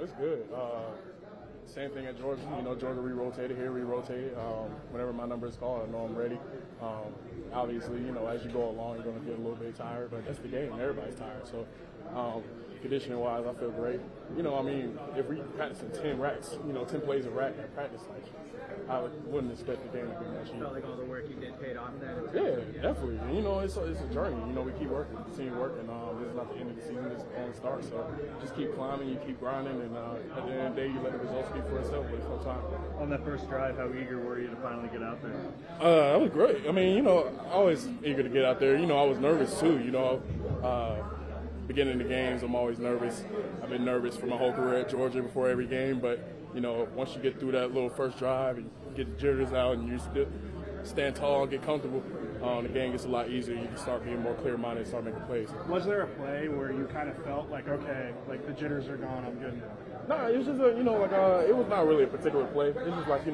it's good. Same thing at Georgia. Georgia re-rotated, here re-rotated. Whenever my number is called, I know I'm ready. Obviously, as you go along, you're going to get a little bit tired, but that's the game. Everybody's tired. So, conditioning-wise, I feel great. If we practicing 10 racks, 10 plays a rack at practice, I wouldn't expect the game to be much easier. Felt like all the work you did paid off then? Yeah, definitely. It's a journey. We keep working, continue working. This is not the end of the season, this is the only start. So just keep climbing, you keep grinding, and at the end of the day, you let the results speak for itself, but it's no time. On that first drive, how eager were you to finally get out there? That was great. Always eager to get out there. I was nervous too, beginning of the games, I'm always nervous. I've been nervous for my whole career at Georgia before every game, but once you get through that little first drive and get the jitters out and you still stand tall and get comfortable, the game gets a lot easier. You can start being more clear-minded and start making plays. Was there a play where you kind of felt like, okay, like the jitters are gone, I'm good now? No, it was just it was not really a particular play. It's just like,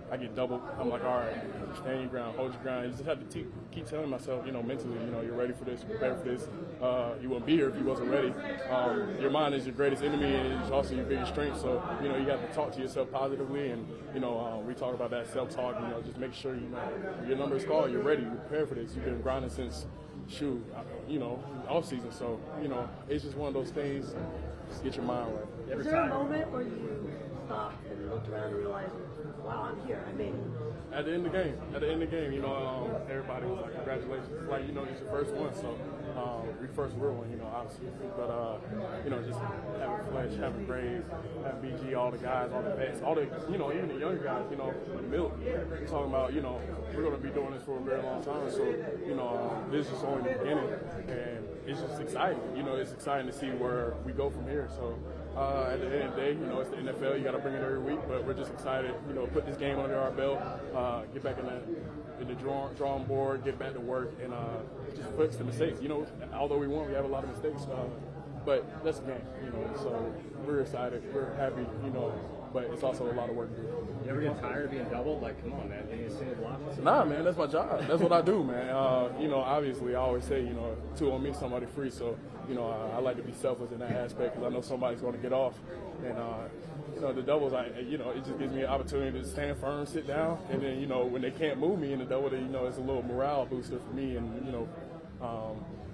I get doubled. I'm like, all right, stand your ground, hold your ground. You just have to keep telling myself, mentally, you're ready for this, you're prepared for this. You wouldn't be here if you wasn't ready. Your mind is your greatest enemy, and it's also your biggest strength. So, you have to talk to yourself positively, and we talk about that self-talk. Just make sure your number is called, you're ready, you're prepared for this. You've been grinding since off season. So, it's just one of those things. Just get your mind right. Was there a moment where you stopped and looked around and realized, wow, I'm here, I made it? At the end of the game, everybody was like, congratulations. It's like, it's your first one, so your first real one, obviously. But, just having Fletch, having Graves, having BG, all the guys, all the vets, all the, even the younger guys, Milk, talking about, we're going to be doing this for a very long time. So, this is only the beginning, and it's just exciting. It's exciting to see where we go from here. So, at the end of the day, it's the NFL. You got to bring it every week, but we're just excited. Put this game under our belt, get back in the drawing board, get back to work, and just fix the mistakes. Although we won, we have a lot of mistakes, but that's the game. So we're excited, we're happy. But it's also a lot of work to do. You ever get tired of being doubled? Like, come on, man, being a single block. Nah, man, that's my job. That's what I do, man. Obviously, I always say, two on me, somebody free. So, I like to be selfless in that aspect because I know somebody's going to get off. And, the doubles, it just gives me an opportunity to stand firm, sit down. And then, when they can't move me in the double, it's a little morale booster for me. And,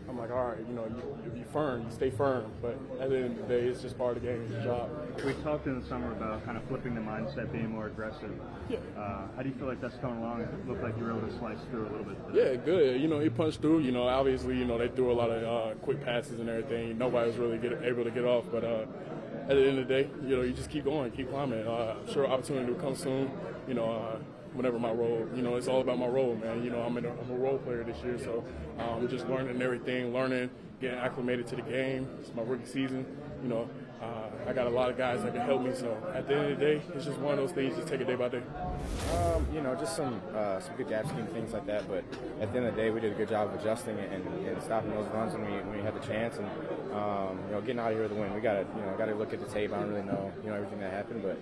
I'm like, all right, you be firm, you stay firm. But at the end of the day, it's just part of the game, it's your job. We talked in the summer about kind of flipping the mindset, being more aggressive. Yeah. How do you feel like that's coming along? It looked like you were able to slice through a little bit today. Yeah, good. He punched through. Obviously, they threw a lot of quick passes and everything. Nobody was really able to get off. But at the end of the day, you just keep going, keep climbing. I'm sure opportunity will come soon. Whenever my role, it's all about my role, man. I'm a role player this year, so I'm just learning everything, getting acclimated to the game. It's my rookie season. I got a lot of guys that can help me. So at the end of the day, it's just one of those things. Just take it day by day. Just some good gap scheme, things like that. But at the end of the day, we did a good job of adjusting it and stopping those runs when we had the chance. And getting out of here with a win. We got to look at the tape. I don't really know everything that happened, but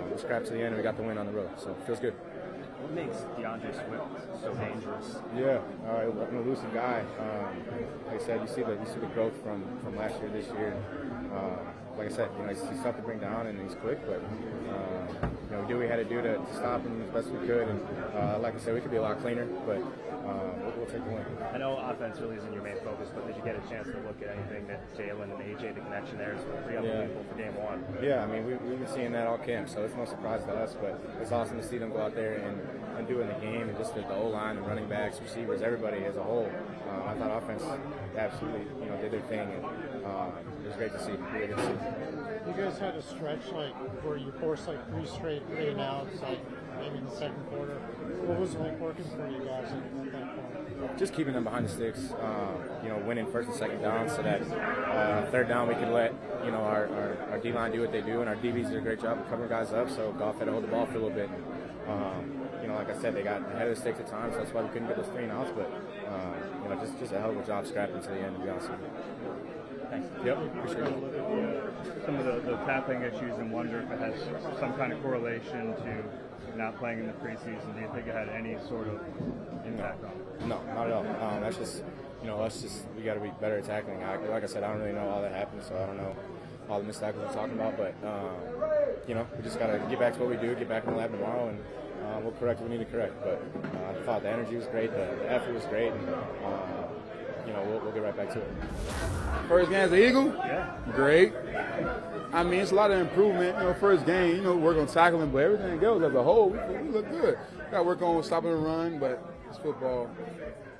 we scrapped to the end and we got the win on the road. So it feels good. What makes DeAndre Swift so dangerous? Yeah, an elusive guy. Like I said, you see the growth from last year, this year. Like I said, he's tough to bring down and he's quick, but we did what we had to do to stop him as best we could. And like I said, we could be a lot cleaner, but we'll take the win. I know offense really isn't your main focus, but did you get a chance to look at anything that Jalen and AJ, the connection there is pretty unbelievable for game one? Yeah, we've been seeing that all camp, so it's no surprise to us, but it's awesome to see them go out there and do it in the game, and just the O-line, the running backs, receivers, everybody as a whole. I thought offense absolutely, did their thing, and it was great to see. Really good to see. You guys had a stretch where you forced 3 straight 3-and-outs, maybe in the second quarter. What was working for you guys at that point? Just keeping them behind the sticks, winning first and second down, so that third down we could let our D-line do what they do, and our DBs did a great job of covering guys up. So Goff had to hold the ball for a little bit. Like I said, they got ahead of the stakes at times, so that's why we couldn't get those 3-and-outs. But just a hell of a job scrapping to the end, to be honest with you. Thanks. Yep, appreciate it. Some of the tackling issues, and wonder if it has some kind of correlation to not playing in the preseason. Do you think it had any sort of impact on it? No, not at all. That's just, we got to be better at tackling. Like I said, I don't really know all that happened, so I don't know all the missed tackles we're talking about. But you know, we just gotta get back to what we do, get back in the lab tomorrow, and we'll correct what we need to correct. But I thought the energy was great, the effort was great, and you know, we'll get right back to it. First game as an Eagle? Yeah. Great. I mean, it's a lot of improvement. You know, first game, you know, work on tackling, but everything else as a whole, we look good. Got to work on stopping the run, but it's football.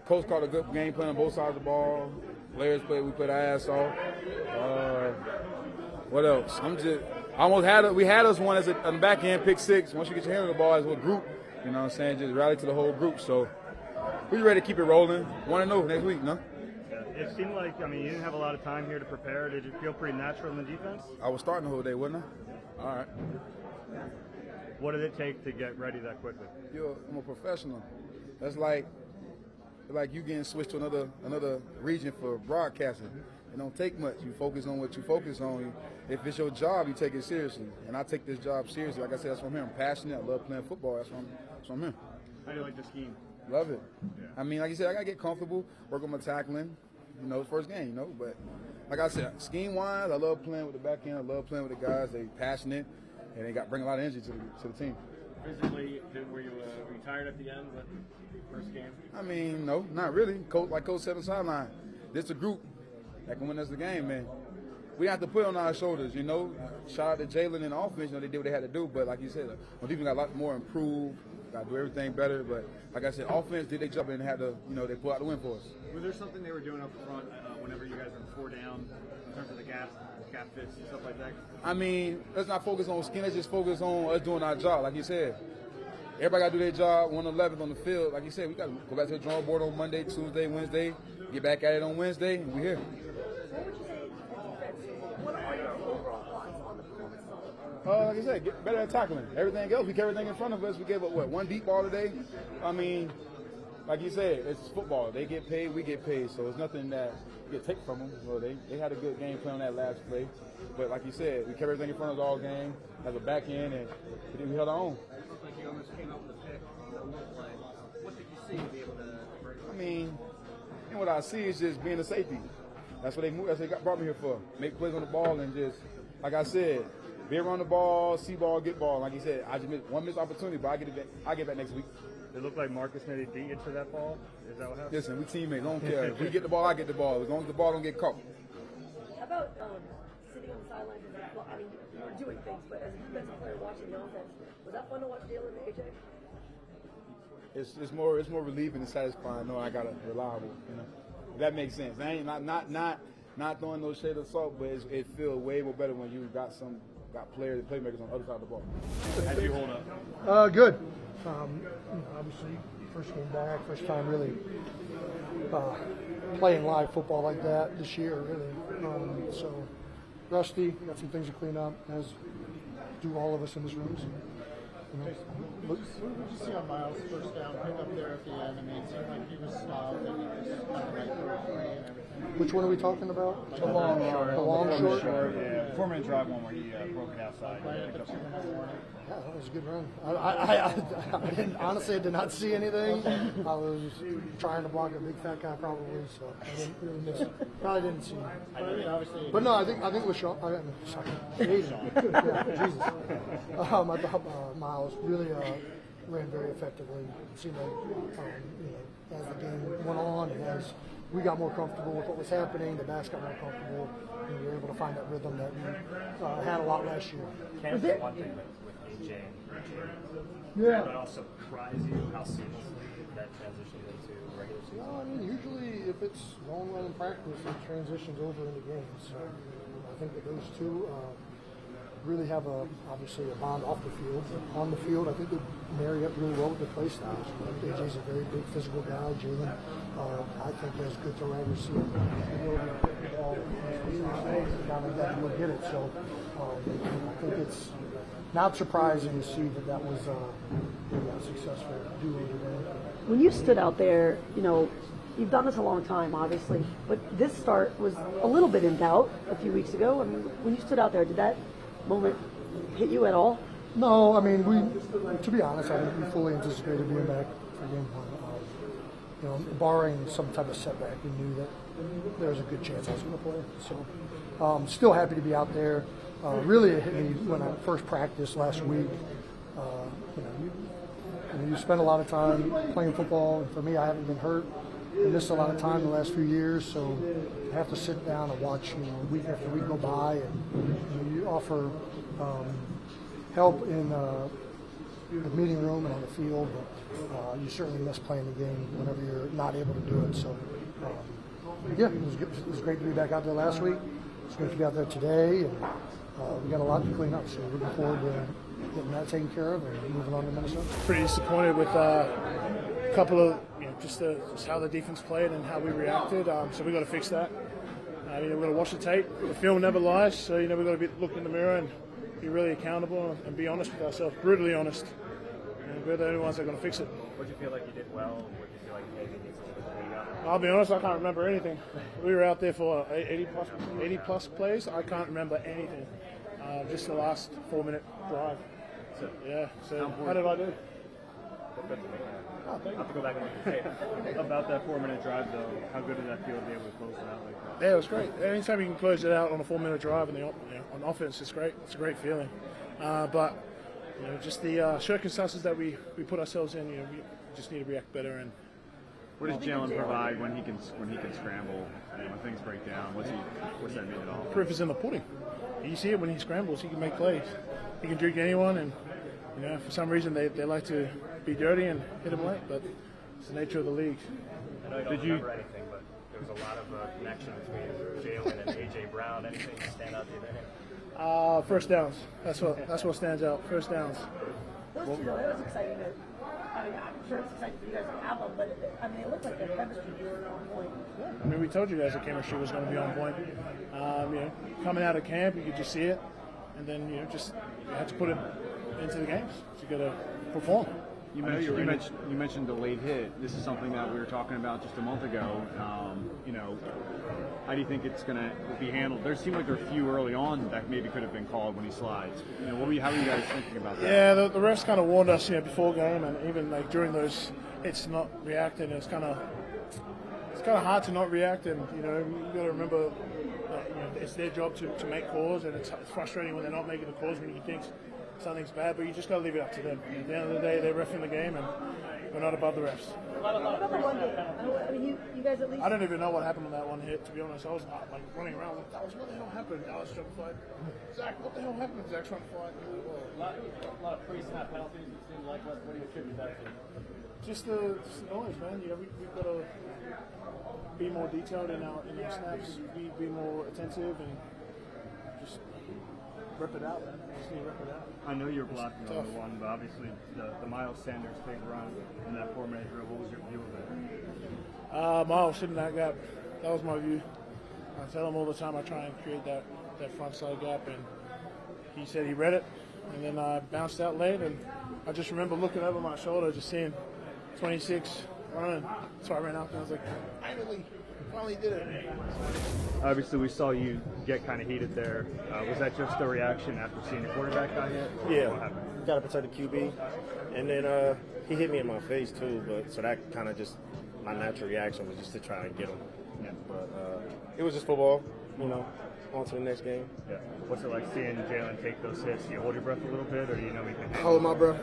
Coach called a good game plan on both sides of the ball. Players played, we played our ass off. What else? We had us one as on the back end, pick 6. Once you get your hand on the ball as a group, you know what I'm saying, just rally to the whole group. So we're ready to keep it rolling. 1-0 next week, no? It seemed like, I mean, you didn't have a lot of time here to prepare. Did it feel pretty natural in the defense? I was starting the whole day, wasn't I? All right. What did it take to get ready that quickly? I'm a professional. That's like you getting switched to another region for broadcasting. It don't take much. You focus on what you focus on. If it's your job, you take it seriously. And I take this job seriously. Like I said, that's from here. I'm passionate. I love playing football. That's from here. How do you like the scheme? Love it. Yeah. I mean, like you said, I got to get comfortable, work on my tackling. You know, first game, you know. But like I said, scheme-wise, I love playing with the back end. I love playing with the guys. They passionate, and they bring a lot of energy to the team. Physically, were you tired at the end, but first game? I mean, no, not really. Like Coach said on the sideline, this a group that can win us the game, man. We have to put it on our shoulders, you know. Shout out to Jalen and the offense, you know, they did what they had to do. But like you said, on defense got a lot more improved. Got to do everything better. But like I said, offense did their job and had to, you know, they pulled out the win for us. Was there something they were doing up front whenever you guys were 4 down in terms of the gap fits and stuff like that? I mean, let's not focus on skin. Let's just focus on us doing our job. Like you said, everybody got to do their job. 111 on the field. Like you said, we got to go back to the drawing board on Monday, Tuesday, Wednesday. Get back at it on Wednesday, and we're here. What would you say defense? What are your overall thoughts on the performance? Like I said, get better at tackling. Everything else, we kept everything in front of us. We gave up, one deep ball today? I mean, like you said, it's football. They get paid, we get paid. So it's nothing that you can take from them. Well, they had a good game plan on that last play. But like you said, we kept everything in front of us all game, as a back end, and we held our own. It looked like you almost came up with a pick on that one play. What did you see to be able to break? I mean, and what I see is just being a safety. That's what they brought me here for. Make plays on the ball and just, like I said, be around the ball, see ball, get ball. Like you said, I just missed one missed opportunity, but I'll get back next week. It looked like Marcus maybe beat you to that ball. Is that what happened? Listen, we teammates. I don't care. If we get the ball, I get the ball. As long as the ball don't get caught. How about sitting on the sidelines? I mean, you were doing things, but as a defensive player watching the offense, was that fun to watch Jalen and AJ? It's more relieving and satisfying knowing I got a reliable. You know, if that makes sense. I ain't not throwing no shade of salt, but it feels way more better when you got players, playmakers on the other side of the ball. How'd you hold up? Good. Obviously, first game back, first time really playing live football like that this year, really. So rusty, got some things to clean up, as do all of us in this room. So, what did you see on Miles' first down pick up there at the end? I mean, it seemed like he was stopped and he just kind of ran through a free and everything. Which one are we talking about? The long short. The long short? Yeah, 4-minute drive one where he broke it outside. Right at the 2-minute warning. Yeah, that was a good run. I didn't, honestly, I did not see anything. I was trying to block a big fat guy probably, so I didn't really miss it. Probably didn't see him. I mean, obviously. But no, I think it was Sean. Yeah, Jesus. I thought Miles really ran very effectively. It seemed like as the game went on and as we got more comfortable with what was happening, the backs got more comfortable, and we were able to find that rhythm that we had a lot last year. Can't be one thing with AJ and Yeah. but also surprise you how seamlessly that transitioned into regular season. No, I mean, usually if it's long run in practice, it transitions over into games. So I think that those two really have obviously a bond off the field. But on the field, I think they marry up really well with the play styles. AJ's a very big physical guy. Jalen, I think, has good throw accuracy. That will get it. So I think it's not surprising to see that was a successful duo today. When you stood out there, you've done this a long time, obviously, but this start was a little bit in doubt a few weeks ago. I mean, when you stood out there, did that moment hit you at all? No, I mean, to be honest, I think we fully anticipated being back for game one. Barring some type of setback, we knew that there was a good chance I was going to play. So Still happy to be out there. Really, it hit me when I first practiced last week. You spend a lot of time playing football, and for me, I haven't been hurt. I missed a lot of time the last few years, so I have to sit down and watch, week after week go by, and you offer help in the meeting room and on the field, but you certainly miss playing the game whenever you're not able to do it. So, yeah, it was great to be back out there last week. It's great to be out there today, and we got a lot to clean up, so we're looking forward to getting that taken care of and moving on to Minnesota. Pretty disappointed with a couple of, just how the defense played and how we reacted. So we got to fix that. We've got to watch the tape. The film never lies, so we've got to look in the mirror and be really accountable and be honest with ourselves, brutally honest. And we're the only ones that are going to fix it. What did you feel like you did well? What did you feel like maybe needs a little bit cleaning up? I'll be honest, I can't remember anything. We were out there for 80 plus plays. I can't remember anything. Just the last 4-minute drive. So, yeah. So how did I do? I'll have to go back and look at the tape. About that 4-minute drive, though, how good did that feel to be able to close it out like that? Yeah, it was great. Anytime you can close it out on a 4-minute drive and on offense, it's great. It's a great feeling. But just the circumstances that we put ourselves in, we just need to react better. And what does Jalen provide when he can scramble and when things break down? What's that mean at all? Proof is in the pudding. You see it when he scrambles. He can make plays. He can drink anyone, and for some reason they like to be dirty and hit him late, but it's the nature of the league. I know you don't remember anything, but there was a lot of connection between Jalen and A.J. Brown. Anything stand out to you there? First downs. That's what stands out. First downs. Those two, though, that was exciting. I'm sure it's exciting for you guys to have them, but it looked like the chemistry was on point. We told you guys the chemistry was going to be on point. Coming out of camp, you could just see it, and then you had to put it into the games. You got to perform. You mentioned the late hit. This is something that we were talking about just a month ago. How do you think it's going to be handled? There seemed like there were a few early on that maybe could have been called when he slides. How were you guys thinking about that? Yeah, the refs kind of warned us, before game, and even during those hits, not reacting. It's kind of hard to not react, and you got to remember that it's their job to make calls, and it's frustrating when they're not making the calls when you think something's bad, but you just got to leave it up to them. At the end of the day, they're reffing the game, and we're not above the refs. What about the one hit? You guys at least. I don't even know what happened on that one hit. To be honest, I was running around like, Dallas, what the hell happened? Dallas trying to fight. Zach, what the hell happened? Zach trying to fight. A lot of pre-snap penalties. It seemed like what do you attribute that to? Just the noise, man. We've got to be more detailed in our snaps. Be more attentive and just rip it out, man. Just need to rip it out. I know you're blocking on the one, but obviously the Miles Sanders big run in that 4-minute drill. What was your view of it? Miles sitting that gap. That was my view. I tell him all the time I try and create that front side gap, and he said he read it, and then I bounced out late, and I just remember looking over my shoulder, just seeing 26 running. So I ran out there. I was like, finally did it. Obviously, we saw you get kind of heated there. Was that just a reaction after seeing the quarterback got hit? Yeah, got to protect the QB, and then he hit me in my face too. But so that kind of just my natural reaction was just to try and get him. Yeah. But it was just football, on to the next game. Yeah. What's it like seeing Jalen take those hits? Do you hold your breath a little bit, or do you know he can handle it? Hold my breath.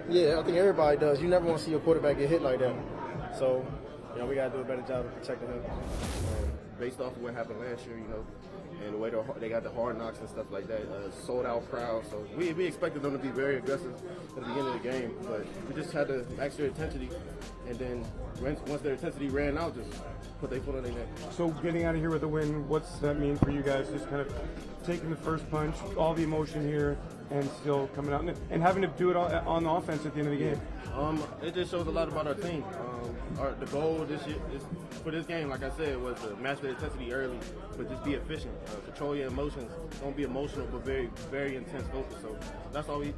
Yeah, I think everybody does. You never want to see your quarterback get hit like that. So, we got to do a better job of protecting him. Based off of what happened last year, and the way they got the hard knocks and stuff like that, sold out crowd. So we expected them to be very aggressive at the beginning of the game, but we just had to max their intensity, and then once their intensity ran out, just put their foot on their neck. So getting out of here with a win, what's that mean for you guys? Just kind of taking the first punch, all the emotion here, and still coming out and having to do it on the offense at the end of the game. It just shows a lot about our team. The goal this year for this game, like I said, was to match the intensity early, but just be efficient. Control your emotions. Don't be emotional, but very, very intense focus. So that's all we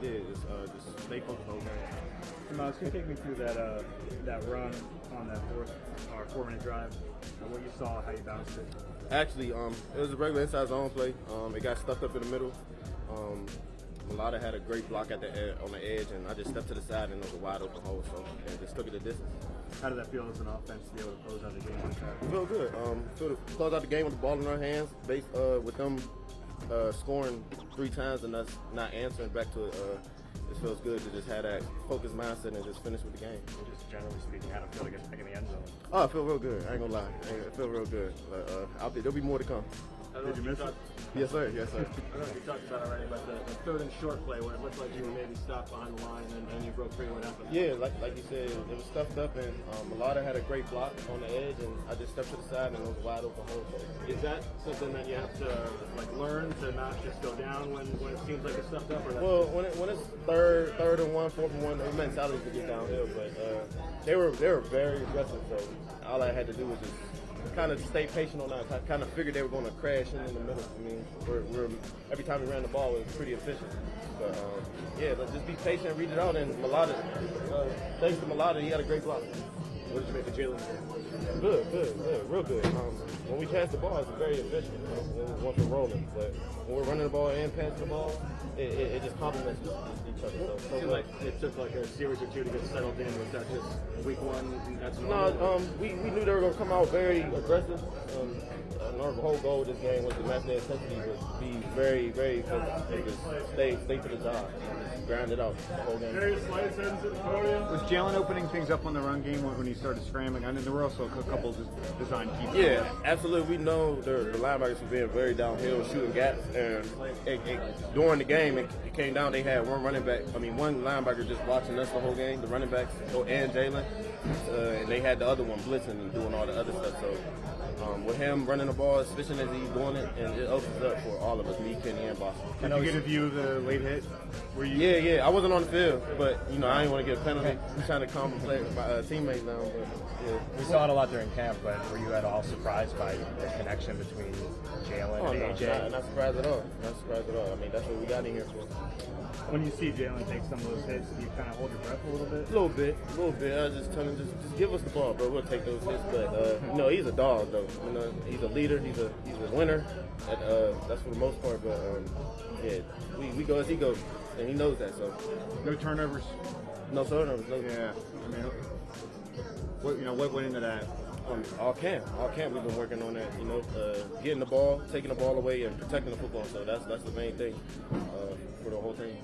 did. Is just stay focused on that. Miles, can you take me through that run on that 4-minute drive? What you saw, how you bounced it? Actually, it was a regular inside zone play. It got stuck up in the middle. Mailata had a great block on the edge, and I just stepped to the side, and it was a wide open hole. So, and just took it a distance. How did that feel as an offense to be able to close out the game like that? Feel good. Feel to close out the game with the ball in our hands, with them scoring 3 times and us not answering back to it. It feels good to just have that focused mindset and just finish with the game. Just generally speaking, how do you feel to get back in the end zone? Oh, I feel real good. I ain't gonna lie. I feel real good. There'll be more to come. Did you miss it? Yes, sir. Yes, sir. I don't know if you talked about it already, but the third and short play where it looked like you were maybe stopped behind the line and you broke free. What happened? Yeah, like you said, it was stuffed up, and Mailata had a great block on the edge, and I just stepped to the side, and it was a wide open hole. Is that something that you have to learn to not just go down when it seems like it's stuffed up? Or Well, when it's third and 1, 4th and 1, the mentality to get downhill, but they were very aggressive. So all I had to do was just kind of stay patient on that. I kind of figured they were going to crash in the middle. I mean, every time we ran the ball, it was pretty efficient. But let's just be patient, read it out, and Mailata. Thanks to Mailata, he had a great block. what did you make of Jalen? Good, real good. When we pass the ball, it's very efficient. Once we're rolling, but when we're running the ball and passing the ball, it just complements each other. It seemed like it took like a series or two to get settled in. Was that just week one? That's no. We knew they were going to come out very aggressive. Our whole goal with this game was to match their intensity, but be very, very focused and just stay to the job, and grind it out the whole game. Was Jalen opening things up on the run game when he started scrambling? I mean, there were also a couple design keys. Yeah, absolutely. We know the linebackers were being very downhill, shooting gaps, and during the game, it came down. They had one linebacker just watching us the whole game, the running backs and Jalen, and they had the other one blitzing and doing all the other stuff. So with him running the ball as efficient as he's doing it, and it opens up for all of us, me, Kenny, and Boston. Did you get a view of the late hit? Yeah. I wasn't on the field, but I didn't want to get a penalty. I'm trying to calm my teammates down. But yeah. We saw it a lot during camp, but were you at all surprised by the connection between Jalen and AJ? Not surprised at all. Not surprised at all. I mean, that's what we got in here for. When you see Jalen take some of those hits, do you kind of hold your breath a little bit? A little bit. I was just telling him, just give us the ball, bro. We'll take those hits. But he's a dog, though. He's a leader. He's a winner. That's for the most part. But we go as he goes, and he knows that. So no turnovers. No turnovers. No. Yeah. I mean, what went into that? All camp we've been working on that. Getting the ball, taking the ball away, and protecting the football. So that's the main thing for the whole team.